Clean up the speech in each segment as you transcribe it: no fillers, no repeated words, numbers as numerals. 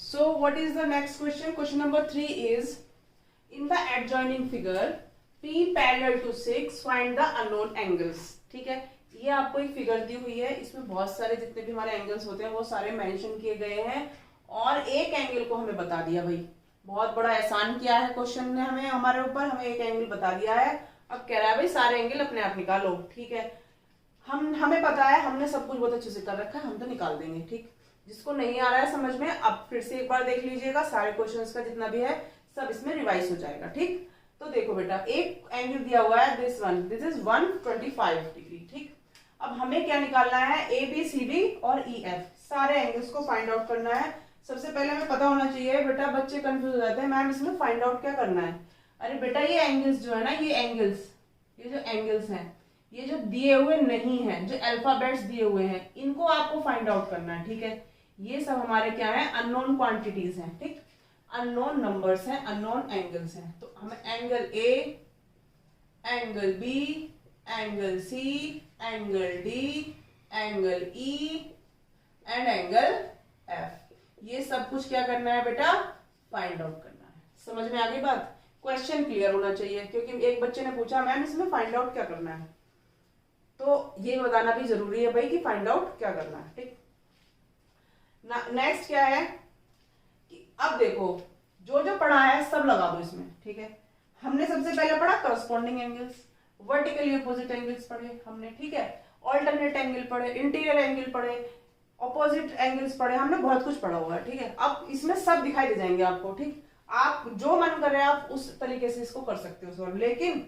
So what is the next question? Question number 3 is, in the adjoining figure P parallel to 6 find the unknown angles. ठीक है, ये आपको एक figure दी हुई है, इसमें बहुत सारे जितने भी हमारे एंगल्स होते हैं वो सारे मेंशन किए गए हैं और एक एंगल को हमें बता दिया। भाई बहुत बड़ा एहसान किया है क्वेश्चन ने हमें, हमारे ऊपर, हमें एक एंगल बता दिया है। अब कह रहा है भाई सारे एंगल अपने आप निकालो। ठीक है, हमें पता है, हमने सब कुछ बहुत अच्छे से कर रखा है, हम तो निकाल देंगे। ठीक, जिसको नहीं आ रहा है समझ में, अब फिर से एक बार देख लीजिएगा, सारे क्वेश्चंस का जितना भी है सब इसमें रिवाइज हो जाएगा। ठीक, तो देखो बेटा, एक एंगल दिया हुआ है दिस इज 125 डिग्री। ठीक, अब हमें क्या निकालना है, ए बी सी डी और ई एफ, सारे एंगल्स को फाइंड आउट करना है। सबसे पहले हमें पता होना चाहिए, बेटा बच्चे कंफ्यूज हो जाते हैं, मैम इसमें फाइंड आउट क्या करना है। अरे बेटा ये एंगल्स जो है ना, ये जो एंगल्स हैं, ये जो दिए हुए नहीं है, जो अल्फाबेट्स दिए हुए हैं, इनको आपको फाइंड आउट करना है। ठीक है, ये सब हमारे क्या है, अननोन क्वांटिटीज हैं। ठीक, अननोन नंबर्स हैं, अननोन एंगल्स हैं। तो हमें angle A, angle B, angle C, angle D, angle E and angle F, ये सब कुछ क्या करना है बेटा, फाइंड आउट करना है। समझ में आ गई बात? क्वेश्चन क्लियर होना चाहिए, क्योंकि एक बच्चे ने पूछा मैम इसमें फाइंड आउट क्या करना है, तो ये बताना भी जरूरी है भाई कि फाइंड आउट क्या करना है। ठीक, नेक्स्ट क्या है कि अब देखो जो जो पढ़ा है सब लगा दो इसमें। ठीक है, हमने सबसे पहले पढ़ा corresponding angles, vertically opposite angles पढ़े हमने। ठीक है, ऑल्टरनेट एंगल पढ़े, इंटीरियर एंगल पढ़े, ऑपोजिट एंगल्स पढ़े, हमने बहुत कुछ पढ़ा हुआ है। ठीक है, अब इसमें सब दिखाई दे जाएंगे आपको। ठीक, आप जो मन कर रहे हैं आप उस तरीके से इसको कर सकते हो सॉल्व, लेकिन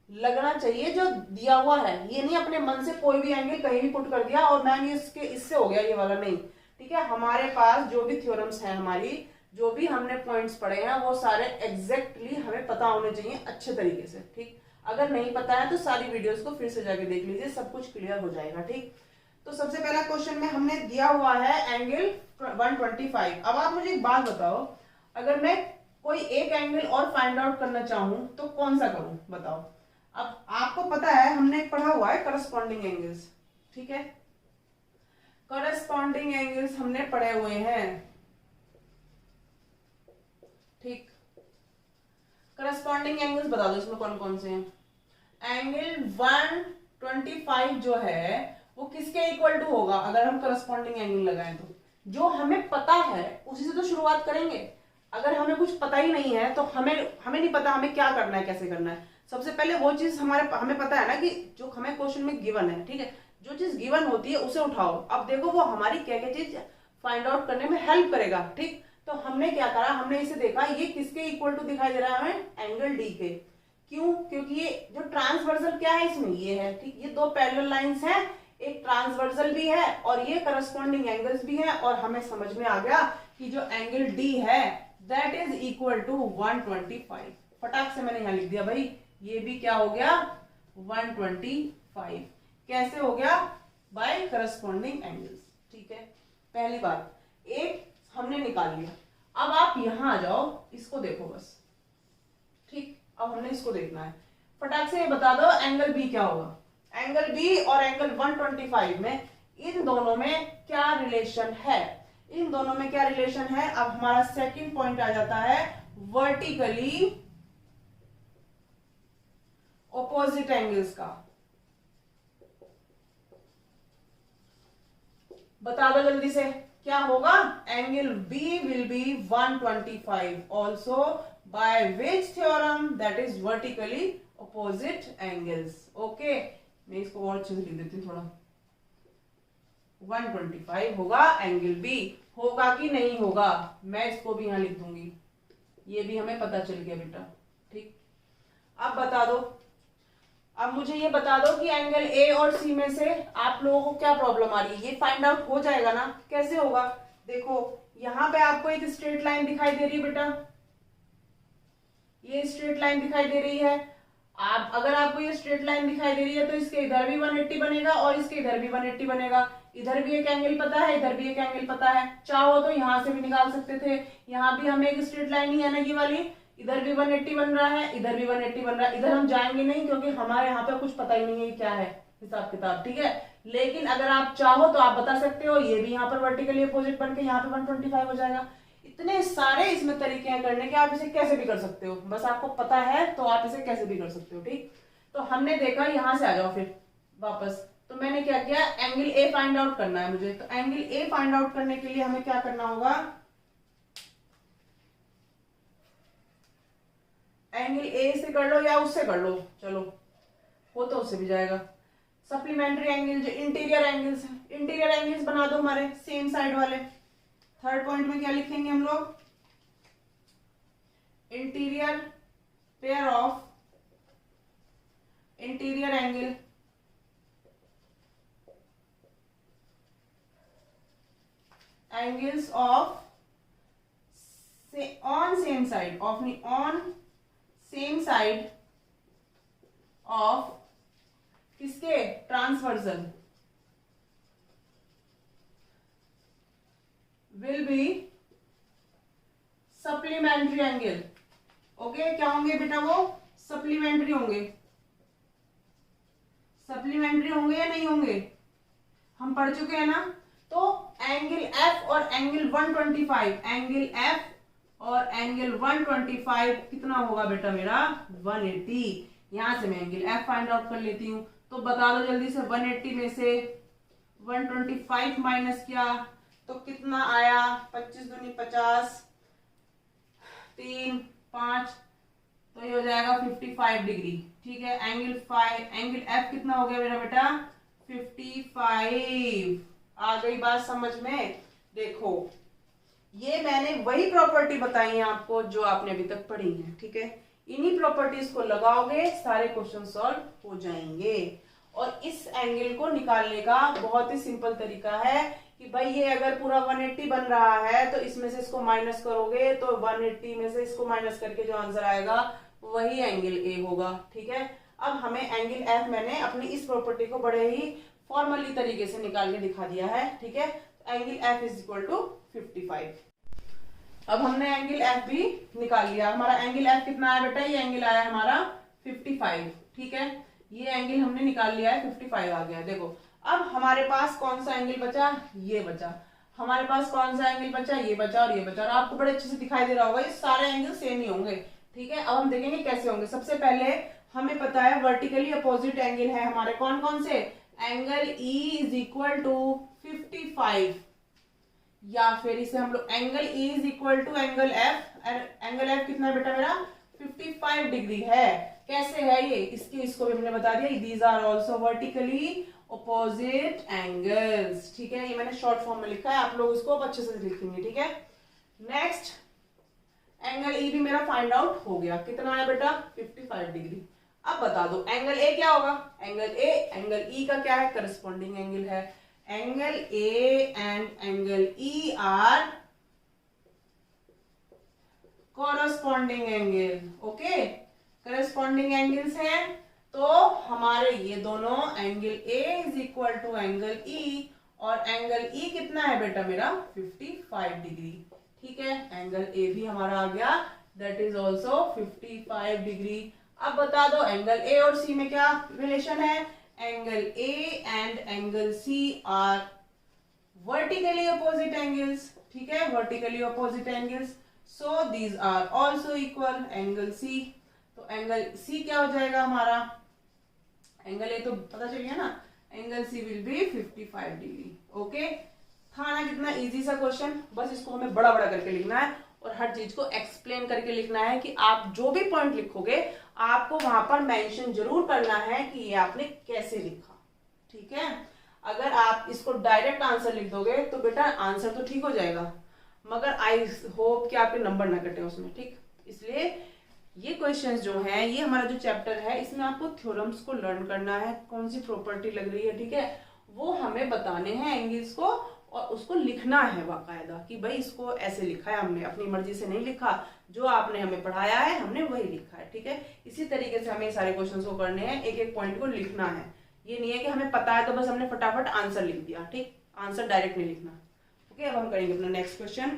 लगना चाहिए जो दिया हुआ है। ये नहीं अपने मन से कोई भी एंगल कहीं भी पुट कर दिया और मैम ये इससे हो गया ये वाला, नहीं। ठीक है, हमारे पास जो भी थ्योरम्स हैं, हमारी जो भी हमने पॉइंट्स पढ़े हैं, वो सारे एग्जैक्टली हमें पता होने चाहिए अच्छे तरीके से। ठीक, अगर नहीं पता है तो सारी वीडियोस को फिर से जाके देख लीजिए, सब कुछ क्लियर हो जाएगा। ठीक, तो सबसे पहला क्वेश्चन में हमने दिया हुआ है एंगल 125। अब आप मुझे एक बात बताओ, अगर मैं कोई एक एंगल और फाइंड आउट करना चाहूं तो कौन सा करूं, बताओ। अब आपको पता है हमने पढ़ा हुआ है करस्पॉन्डिंग एंगल्स। ठीक है, करस्पॉन्डिंग एंगल्स हमने पढ़े हुए हैं। ठीक, करस्पॉन्डिंग एंगल्स बता दो इसमें कौन कौन से हैं। एंगल 125 जो है वो किसके इक्वल टू होगा, अगर हम करस्पॉन्डिंग एंगल लगाएं तो जो हमें पता है उसी से तो शुरुआत करेंगे। अगर हमें कुछ पता ही नहीं है तो हमें नहीं पता हमें क्या करना है, कैसे करना है। सबसे पहले वो चीज हमें पता है ना कि जो हमें क्वेश्चन में गिवन है। ठीक है, जो चीज गिवन होती है उसे उठाओ। अब देखो वो हमारी क्या क्या चीज फाइंड आउट करने में हेल्प करेगा। ठीक, तो हमने क्या करा, हमने इसे देखा ये किसके इक्वल टू दिखाई दे रहा है हमें, एंगल डी के। क्यों? क्योंकि ये जो ट्रांसवर्सल क्या है इसमें, ये है। ठीक, ये दो पैरेलल लाइंस हैं, एक ट्रांसवर्सल भी है और ये करस्पॉन्डिंग एंगल्स भी है, और हमें समझ में आ गया कि जो एंगल डी है दैट इज इक्वल टू 125। फटाक से मैंने यहां लिख दिया भाई, ये भी क्या हो गया 125। कैसे हो गया, बाय करस्पॉन्डिंग एंगल्स। ठीक है, पहली बात एक हमने निकाल लिया। अब आप यहां आ जाओ, इसको देखो बस। ठीक, अब हमने इसको देखना है, फटाक से ये बता दो एंगल बी क्या होगा। एंगल बी और एंगल 125 में, इन दोनों में क्या रिलेशन है, इन दोनों में क्या रिलेशन है। अब हमारा सेकंड पॉइंट आ जाता है वर्टिकली ऑपोजिट एंगल्स का। बता दो जल्दी से क्या होगा, angle B will be 125 also by which theorem, that is vertically opposite angles. Okay, मैं इसको और अच्छे से लिख देती हूँ थोड़ा। 125 होगा एंगल बी, होगा कि नहीं होगा मैं इसको भी यहां लिख दूंगी, ये भी हमें पता चल गया बेटा। ठीक, अब बता दो, अब मुझे ये बता दो कि एंगल ए और सी में से आप लोगों को क्या प्रॉब्लम आ रही है, ये फाइंड आउट हो जाएगा ना। कैसे होगा, देखो यहां पे आपको एक स्ट्रेट लाइन दिखाई दे रही है बेटा, ये स्ट्रेट लाइन दिखाई दे रही है। आप अगर आपको ये स्ट्रेट लाइन दिखाई दे रही है तो इसके इधर भी 180 बनेगा और इसके इधर भी 180 बनेगा। इधर भी एक एंगल पता है, इधर भी एक एंगल पता है, चाहो तो यहां से भी निकाल सकते थे। यहां भी हमें एक स्ट्रेट लाइन ही है ना ये वाली, इधर भी 180 बन रहा है, इधर भी 180 बन रहा है। इधर हम जाएंगे नहीं क्योंकि हमारे यहाँ पे कुछ पता ही नहीं है क्या है हिसाब किताब। ठीक है, लेकिन अगर आप चाहो तो आप बता सकते हो, ये भी यहाँ पर वर्टिकली अपोजिट बन के यहाँ पे 125 हो जाएगा। इतने सारे इसमें तरीके हैं करने के, आप इसे कैसे भी कर सकते हो, बस आपको पता है तो आप इसे कैसे भी कर सकते हो। ठीक, तो हमने देखा, यहां से आ जाओ फिर वापस। तो मैंने क्या किया, एंगल ए फाइंड आउट करना है मुझे। तो एंगल ए फाइंड आउट करने के लिए हमें क्या करना होगा, एंगल ए से कर लो या उससे कर लो, चलो हो तो उससे भी जाएगा। सप्लीमेंट्री एंगल जो इंटीरियर एंगल्स हैं, इंटीरियर एंगल्स बना दो हमारे सेम साइड वाले। थर्ड पॉइंट में क्या लिखेंगे हम लोग, interior pair of interior angle angles of on same side of on same side of किसके, transversal will be supplementary angle. Okay, क्या होंगे बेटा वो, सप्लीमेंट्री होंगे। सप्लीमेंट्री होंगे या नहीं होंगे, हम पढ़ चुके हैं ना। तो एंगल एफ और एंगल 125, एंगल एफ और एंगल 125 कितना होगा बेटा मेरा, 180। यहां से मैं एंगल एफ फाइंड आउट कर लेती हूं। तो बता दो जल्दी से, 180 में से 125 माइनस किया तो कितना आया, 25 दूनी 50, 3 5, तो ये हो जाएगा 55 डिग्री। ठीक है, एंगल एफ कितना हो गया मेरा बेटा, 55। आ गई बात समझ में। देखो ये मैंने वही प्रॉपर्टी बताई है आपको जो आपने अभी तक पढ़ी है। ठीक है, इन्हीं प्रॉपर्टीज को लगाओगे सारे क्वेश्चन सॉल्व हो जाएंगे। और इस एंगल को निकालने का बहुत ही सिंपल तरीका है कि भाई ये अगर पूरा 180 बन रहा है तो इसमें से इसको माइनस करोगे तो 180 में से इसको माइनस करके जो आंसर आएगा वही एंगल ए होगा। ठीक है, अब हमें एंगल एफ मैंने अपनी इस प्रॉपर्टी को बड़े ही फॉर्मली तरीके से निकाल के दिखा दिया है। ठीक है, angle F is equal to 55। अब हमने एंगल एफ भी निकाल लिया। हमारा एंगल एफ कितना आया बेटा, ये एंगल आया हमारा 55। ठीक है, ये एंगल हमने निकाल लिया है, 55 आ गया। देखो अब हमारे पास कौन सा एंगल बचा, ये बचा। हमारे पास कौन सा एंगल बचा, ये बचा और ये बचा। और आपको बड़े अच्छे से दिखाई दे रहा होगा, ये सारे एंगल सेम ही होंगे। ठीक है, अब हम देखेंगे कैसे होंगे। सबसे पहले हमें पता है वर्टिकली अपोजिट एंगल है हमारे कौन कौन से, angle E is equal to 55, या फिर इसे हम लोग angle E is equal to angle F. Angle F कितना है बेटा मेरा, 55 डिग्री है। कैसे है ये, इसको भी हमने बता दिया, these are also vertically opposite angles. ठीक है, ये मैंने शॉर्ट फॉर्म में लिखा है, आप लोग इसको अच्छे से लिखेंगे। ठीक है, नेक्स्ट एंगल ई भी मेरा फाइंड आउट हो गया, कितना आया बेटा, 55 डिग्री। अब बता दो एंगल ए क्या होगा, एंगल ई का क्या है, करस्पॉन्डिंग एंगल है। Angle A and angle E are corresponding angle. Okay, corresponding angles हैं, तो हमारे ये दोनों angle A is equal to angle E, और एंगल ई कितना है बेटा मेरा, 55 डिग्री। ठीक है, एंगल ए भी हमारा आ गया, दैट इज ऑल्सो 55 डिग्री। अब बता दो एंगल ए और सी में क्या रिलेशन है, angle A and angle C are vertically opposite angles. ठीक है, vertically opposite angles, so these are also equal. Angle C, तो एंगल सी क्या हो जाएगा हमारा, एंगल ए तो पता चल गया ना, angle C will be 55 degree. Okay, था ना कितना इजी सा क्वेश्चन। बस इसको हमें बड़ा बड़ा करके लिखना है और हर चीज को एक्सप्लेन करके लिखना है कि आप जो भी पॉइंट लिखोगे आपको वहां पर मेंशन जरूर करना है कि ये आपने कैसे लिखा। ठीक है, अगर आप इसको डायरेक्ट आंसर लिख दोगे तो बेटा आंसर तो ठीक हो जाएगा, मगर आई होप कि आपके नंबर ना कटे उसमें। ठीक, इसलिए ये क्वेश्चंस जो हैं, ये हमारा जो चैप्टर है इसमें आपको थ्योरम्स को लर्न करना है, कौन सी प्रॉपर्टी लग रही है। ठीक है, वो हमें बताने हैं एंगल्स को, और उसको लिखना है बाकायदा कि भाई इसको ऐसे लिखा है, हमने अपनी मर्जी से नहीं लिखा, जो आपने हमें पढ़ाया है हमने वही लिखा है। ठीक है, इसी तरीके से हमें सारे क्वेश्चंस को करने हैं, एक एक पॉइंट को लिखना है। ये नहीं है कि हमें पता है तो बस हमने फटाफट आंसर लिख दिया। ठीक, आंसर डायरेक्ट नहीं लिखना। ओके, अब हम करेंगे अपना नेक्स्ट क्वेश्चन।